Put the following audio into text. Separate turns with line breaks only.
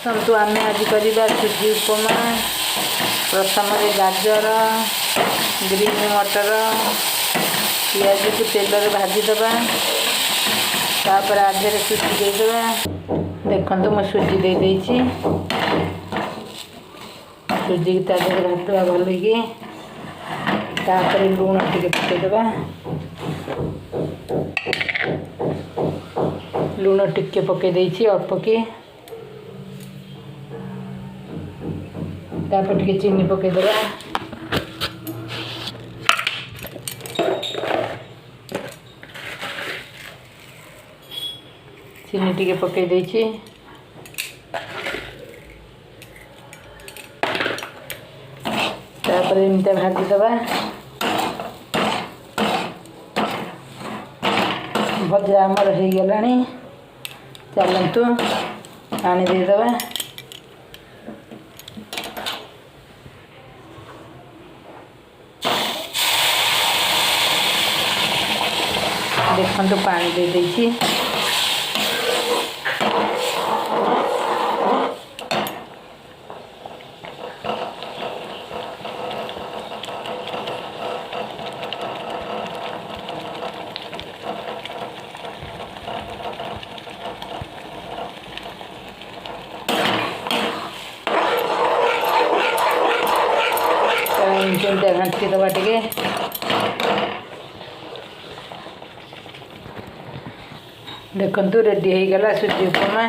आसतु आम आज करवा सुजी उपमा। प्रथम गाजर ग्रीन मटर पियाज को तेल में भाजीदे तापर आधे सुजी देदेबा। देखो मु सुजी दे देछि सुजी की तादेह भाजवा भल कि तापर लुण टिके पकेदेबा। लुण टिके पके देछि अल्प की तापर टिके चीनी पकेदेबा। चीनी टिके पके देछि तापर एमती भाजीदबा। भजा आमर हो गलानी चलतु पानी देदबा। देखो पानी दे देछि घाटी दबा टे। देखु रेडी हो गला सुजी उपमा।